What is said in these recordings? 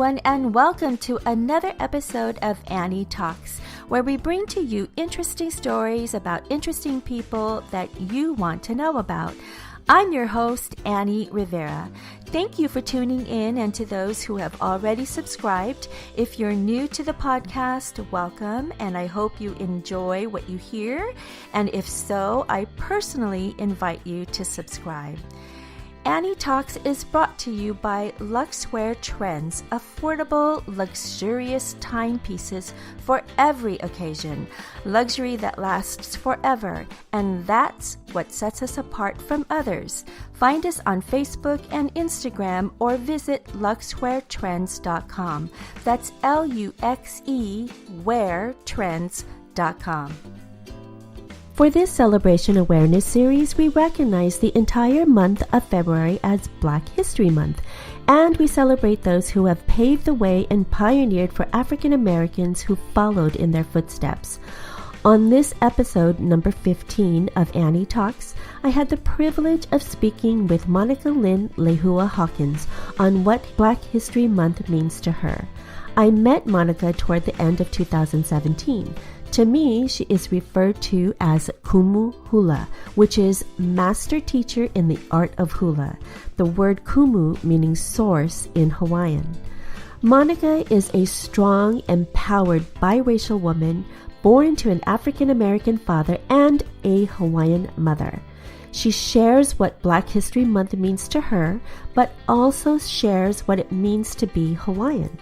everyone, and welcome to another episode of Annie Talks, where we bring to you interesting stories about interesting people that you want to know about. I'm your host, Annie Rivera. Thank you for tuning in, and to those who have already subscribed. If you're new to the podcast, welcome, and I hope you enjoy what you hear. And if so, I personally invite you to subscribe. Annie Talks is brought to you by Luxwear Trends, affordable, luxurious timepieces for every occasion, luxury that lasts forever, and that's what sets us apart from others. Find us on Facebook and Instagram or visit luxweartrends.com. That's Luxe weartrends.com. For this Celebration Awareness series, we recognize the entire month of February as Black History Month, and we celebrate those who have paved the way and pioneered for African Americans who followed in their footsteps. On this episode, number 15 of Annie Talks, I had the privilege of speaking with Monikalynn Lehua Hawkins on what Black History Month means to her. I met Monika toward the end of 2017. To me, she is referred to as Kumu Hula, which is master teacher in the art of hula, the word kumu meaning source in Hawaiian. Monika is a strong, empowered biracial woman born to an African American father and a Hawaiian mother. She shares what Black History Month means to her, but also shares what it means to be Hawaiian.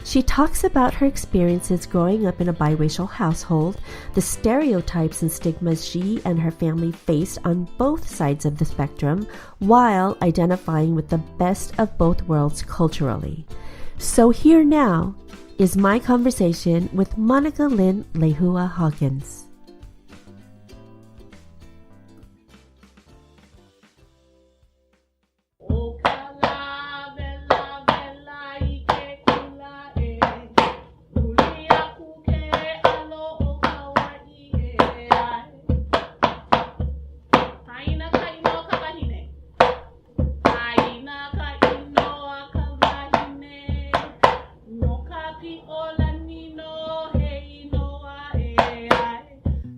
She talks about her experiences growing up in a biracial household, the stereotypes and stigmas she and her family faced on both sides of the spectrum, while identifying with the best of both worlds culturally. So here now is my conversation with Monikalynn Lehua Hawkins.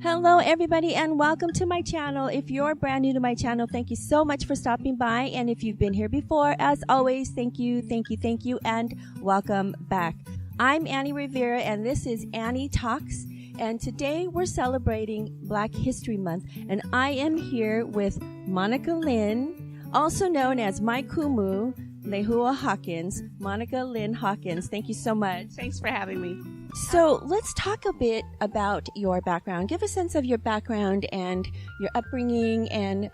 Hello everybody, and welcome to my channel. If you're brand new to my channel, thank you so much for stopping by, and if you've been here before, as always, thank you, and welcome back. I'm Annie Rivera, and this is Annie Talks, and today we're celebrating Black History Month, and I am here with Monikalynn, also known as my Kumu Lehua Hawkins, Monikalynn Hawkins. Thank you so much. Thanks for having me. So let's talk a bit about your background. Give a sense of your background and your upbringing and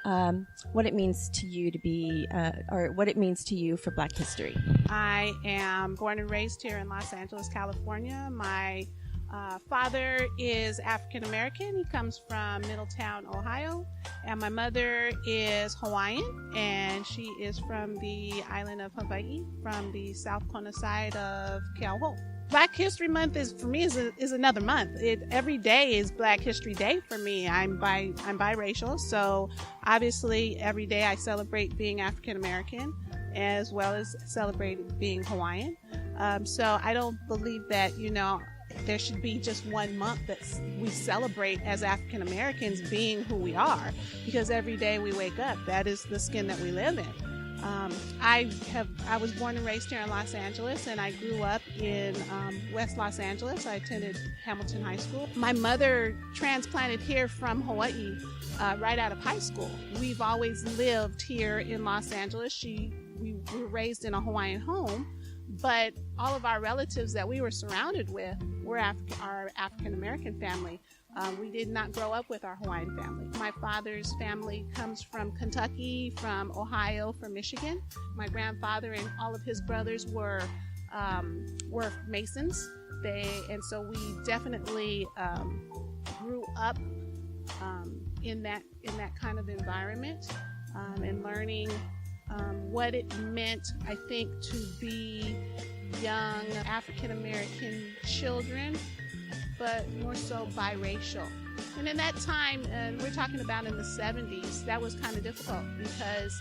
what it means to you to be, or what it means to you for Black history. I am born and raised here in Los Angeles, California. My father is African American. He comes from Middletown, Ohio. And my mother is Hawaiian, and she is from the island of Hawaii, from the South Kona side of Keauhou. Black History Month is another month. Every day is Black History Day for me. I'm biracial, so obviously every day I celebrate being African American as well as celebrate being Hawaiian. So I don't believe that, there should be just one month that we celebrate as African Americans being who we are, because every day we wake up, that is the skin that we live in. I was born and raised here in Los Angeles, and I grew up in West Los Angeles. I attended Hamilton High School. My mother transplanted here from Hawaii right out of high school. We've always lived here in Los Angeles. We were raised in a Hawaiian home, but all of our relatives that we were surrounded with were our African American family. We did not grow up with our Hawaiian family. My father's family comes from Kentucky, from Ohio, from Michigan. My grandfather and all of his brothers were Masons. And so we definitely grew up in that kind of environment, and learning what it meant, I think, to be young African American children but more so biracial. And in that time, and we're talking about in the 70s, that was kind of difficult because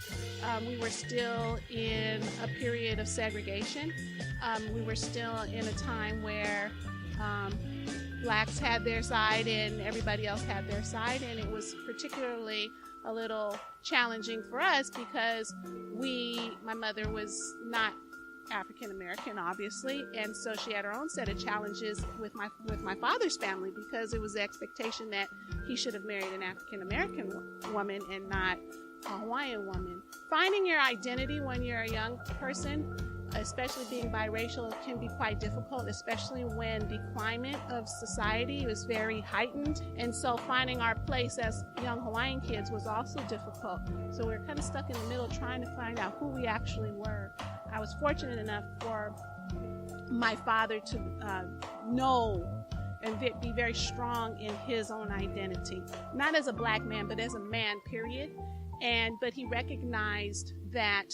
we were still in a period of segregation. We were still in a time where blacks had their side and everybody else had their side, and it was particularly a little challenging for us because my mother was not African American, obviously, and so she had her own set of challenges with my father's family because it was the expectation that he should have married an African American woman and not a Hawaiian woman. Finding your identity when you're a young person, especially being biracial, can be quite difficult, especially when the climate of society is very heightened. And so finding our place as young Hawaiian kids was also difficult. So we were kind of stuck in the middle trying to find out who we actually were. I was fortunate enough for my father to know and be very strong in his own identity, not as a black man, but as a man, period. But he recognized that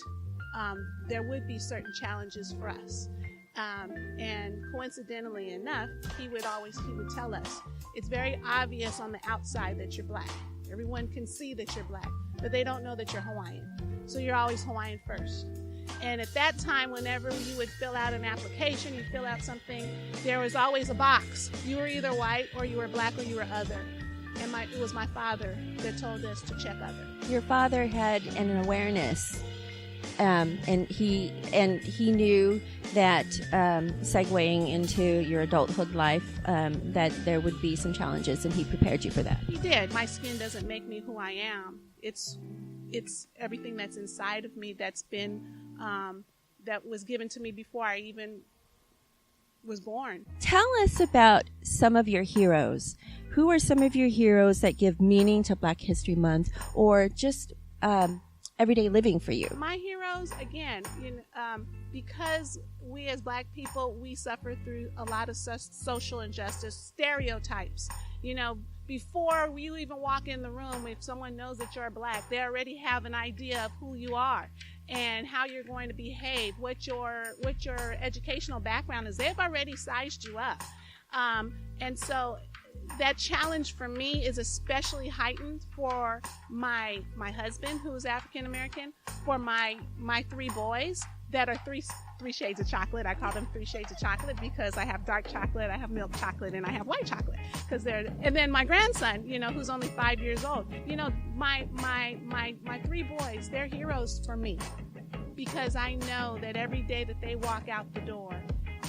there would be certain challenges for us. And coincidentally enough, he would tell us, it's very obvious on the outside that you're black. Everyone can see that you're black, but they don't know that you're Hawaiian. So you're always Hawaiian first. And at that time, whenever you would fill out an application, you fill out something, there was always a box. You were either white or you were black or you were other. And it was my father that told us to check other. Your father had an awareness, and he knew that segueing into your adulthood life, that there would be some challenges, and he prepared you for that. He did. My skin doesn't make me who I am. It's everything that's inside of me that's been that was given to me before I even was born. Tell us about some of your heroes. Who are some of your heroes that give meaning to Black History Month, or just everyday living for you? My heroes, again, because we as Black people, we suffer through a lot of social injustice, stereotypes. Before you even walk in the room, if someone knows that you're Black, they already have an idea of who you are and how you're going to behave, what your educational background is. They've already sized you up. And so that challenge for me is especially heightened for my husband, who's African American, for my three boys that are three shades of chocolate. I call them 3 shades of chocolate because I have dark chocolate, I have milk chocolate, and I have white chocolate. And then my grandson, who's only 5 years old. My 3 boys, they're heroes for me because I know that every day that they walk out the door,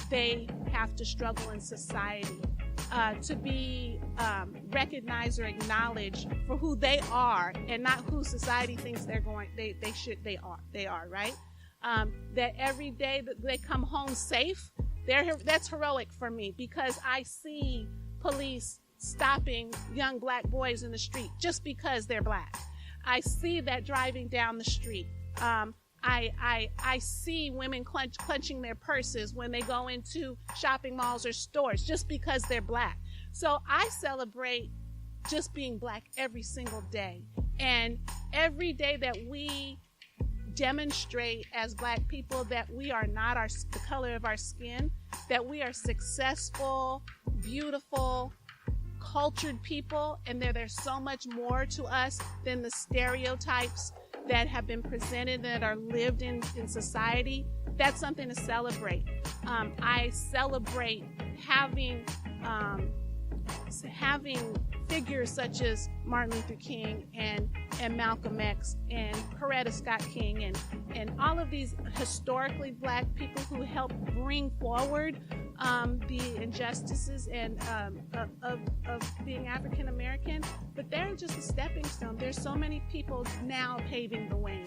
they have to struggle in society to be recognized or acknowledged for who they are and not who society thinks they are, right? That every day that they come home safe, that's heroic for me because I see police stopping young Black boys in the street just because they're Black. I see that driving down the street. I see women clenching their purses when they go into shopping malls or stores just because they're Black. So I celebrate just being Black every single day. And every day that we demonstrate as Black people that we are not the color of our skin, that we are successful, beautiful, cultured people, and there's so much more to us than the stereotypes that have been presented, that are lived in society. That's something to celebrate. I celebrate having figures such as Martin Luther King and Malcolm X and Coretta Scott King and all of these historically Black people who helped bring forward the injustices and of being African American. But they're just a stepping stone. There's so many people now paving the way,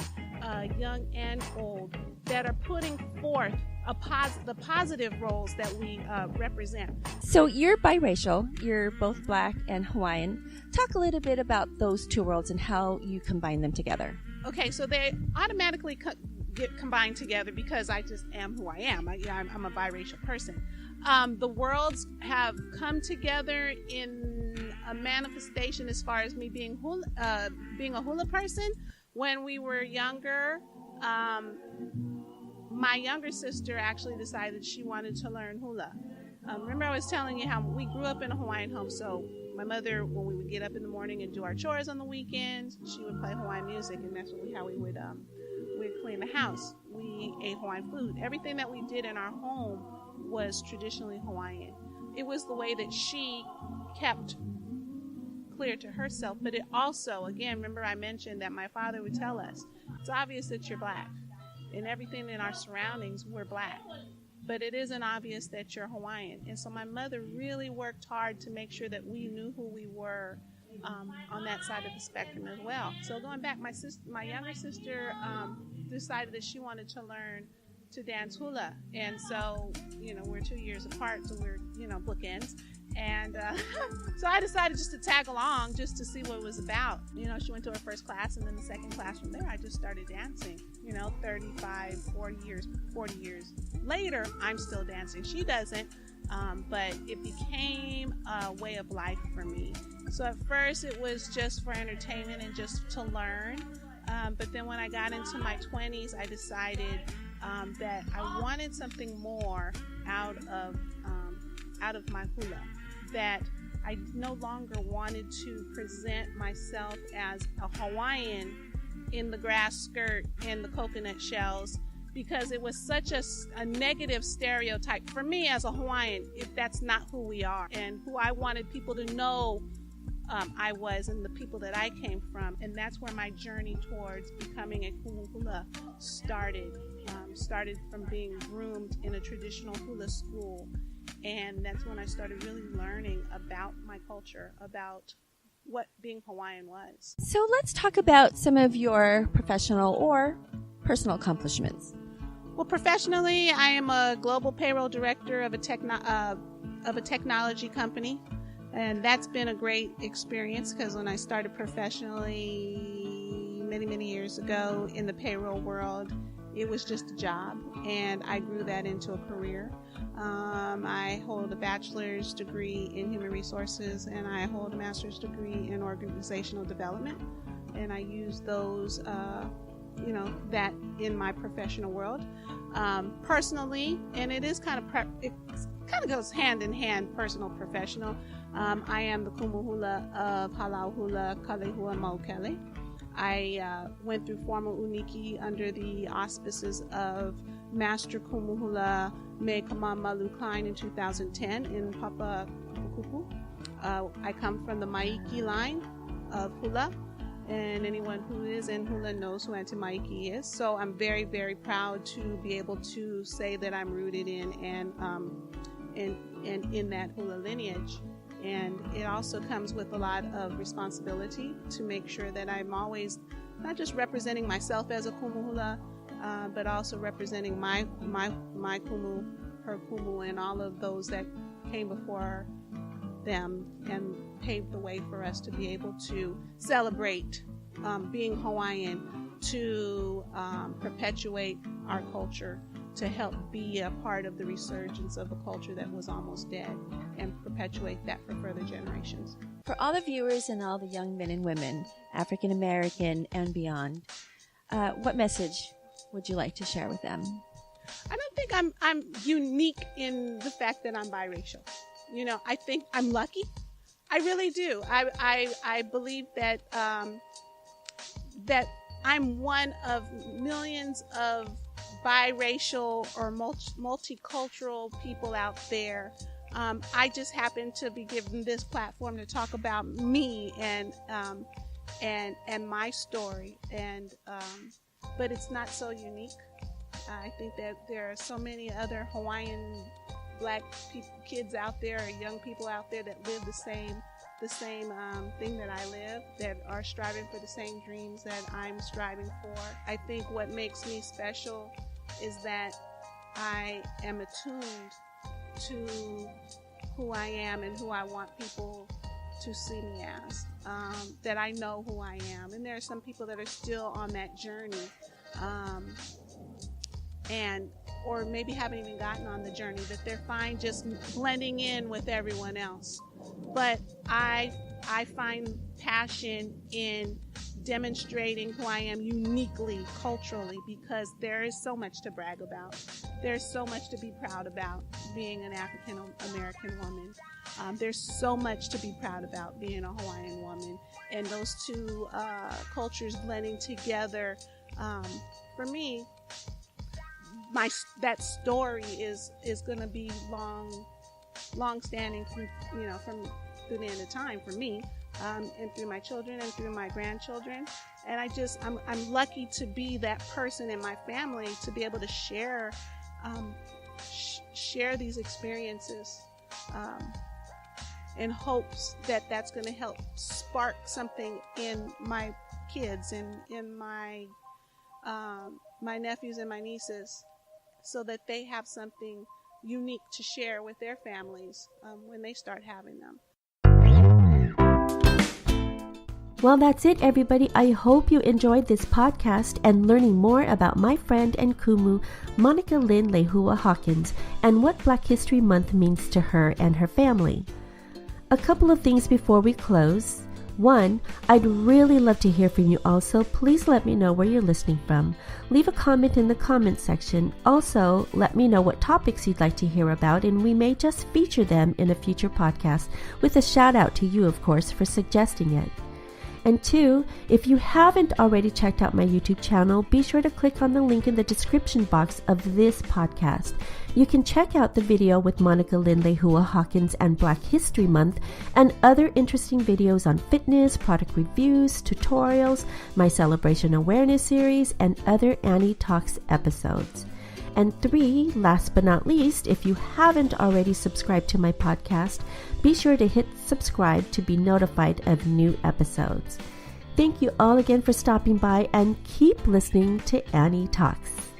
young and old, that are putting forth the positive roles that we represent. So you're biracial. You're both Black and Hawaiian. Talk a little bit about those two worlds and how you combine them together. Okay, so they automatically get combined together because I just am who I am. I'm a biracial person. The worlds have come together in a manifestation as far as me being a hula person. When we were younger, my younger sister actually decided she wanted to learn hula. Remember I was telling you how we grew up in a Hawaiian home, so my mother, when we would get up in the morning and do our chores on the weekends, she would play Hawaiian music, and that's how we would we'd clean the house. We ate Hawaiian food. Everything that we did in our home was traditionally Hawaiian. It was the way that she kept clear to herself, but it also, again, remember I mentioned that my father would tell us, it's obvious that you're black. In everything in our surroundings, we're black. But it isn't obvious that you're Hawaiian. And so my mother really worked hard to make sure that we knew who we were on that side of the spectrum as well. So going back, my younger sister decided that she wanted to learn to dance hula. And so, we're 2 years apart, so we're, bookends. And so I decided just to tag along just to see what it was about. She went to her first class, and then the second class from there, I just started dancing. 35, 40 years later, I'm still dancing. She doesn't, but it became a way of life for me. So at first, it was just for entertainment and just to learn. But then when I got into my 20s, I decided that I wanted something more out of my hula. That I no longer wanted to present myself as a Hawaiian in the grass skirt and the coconut shells, because it was such a negative stereotype for me as a Hawaiian. If that's not who we are and who I wanted people to know I was and the people that I came from. And that's where my journey towards becoming a Kumu Hula started. Started from being groomed in a traditional hula school. And that's when I started really learning about my culture, about what being Hawaiian was. So let's talk about some of your professional or personal accomplishments. Well, professionally, I am a global payroll director of a technology company. And that's been a great experience, because when I started professionally many, many years ago in the payroll world, it was just a job, and I grew that into a career. I hold a bachelor's degree in human resources, and I hold a master's degree in organizational development, and I use those, that in my professional world. Personally, and it is kind of goes hand in hand, personal, professional. I am the Kumu Hula of Halau Hula Kalehua Maukele. I went through formal uniki under the auspices of Master Kumu Hula Me Kamamalu Klein in 2010 in Papa Kuku. I come from the Maiki line of hula, and anyone who is in hula knows who Auntie Maiki is. So I'm very, very proud to be able to say that I'm rooted in and in that hula lineage. And it also comes with a lot of responsibility to make sure that I'm always not just representing myself as a Kumu Hula, but also representing my Kumu, her Kumu, and all of those that came before them and paved the way for us to be able to celebrate being Hawaiian, to perpetuate our culture, to help be a part of the resurgence of a culture that was almost dead, and perpetuate that for further generations. For all the viewers and all the young men and women, African American and beyond, what message would you like to share with them? I don't think I'm unique in the fact that I'm biracial. I think I'm lucky. I really do. I believe that that I'm one of millions of biracial or multicultural people out there. I just happen to be given this platform to talk about me and my story, but it's not so unique. I think that there are so many other Hawaiian black kids out there, or young people out there that live the same thing that I live, that are striving for the same dreams that I'm striving for. I think what makes me special is that I am attuned to who I am and who I want people to see me as, that I know who I am. And there are some people that are still on that journey, or maybe haven't even gotten on the journey, that they're fine just blending in with everyone else. But I I find passion in demonstrating who I am uniquely, culturally, because there is so much to brag about. There's so much to be proud about being an African American woman. There's so much to be proud about being a Hawaiian woman, and those two cultures blending together. For me, that story is going to be long standing from through the end of time for me, and through my children and through my grandchildren. And I'm lucky to be that person in my family to be able to share these experiences, in hopes that that's going to help spark something in my kids and in my nephews and my nieces, so that they have something unique to share with their families when they start having them. Well, that's it, everybody. I hope you enjoyed this podcast and learning more about my friend and Kumu, Monikalynn Lehua Hawkins, and what Black History Month means to her and her family. A couple of things before we close. One, I'd really love to hear from you also. Please let me know where you're listening from. Leave a comment in the comment section. Also, let me know what topics you'd like to hear about, and we may just feature them in a future podcast, with a shout out to you, of course, for suggesting it. And two, if you haven't already checked out my YouTube channel, be sure to click on the link in the description box of this podcast. You can check out the video with Monikalynn Lehua Hawkins and Black History Month, and other interesting videos on fitness, product reviews, tutorials, my celebration awareness series, and other Annie Talks episodes. And three, last but not least, if you haven't already subscribed to my podcast, be sure to hit subscribe to be notified of new episodes. Thank you all again for stopping by, and keep listening to Annie Talks.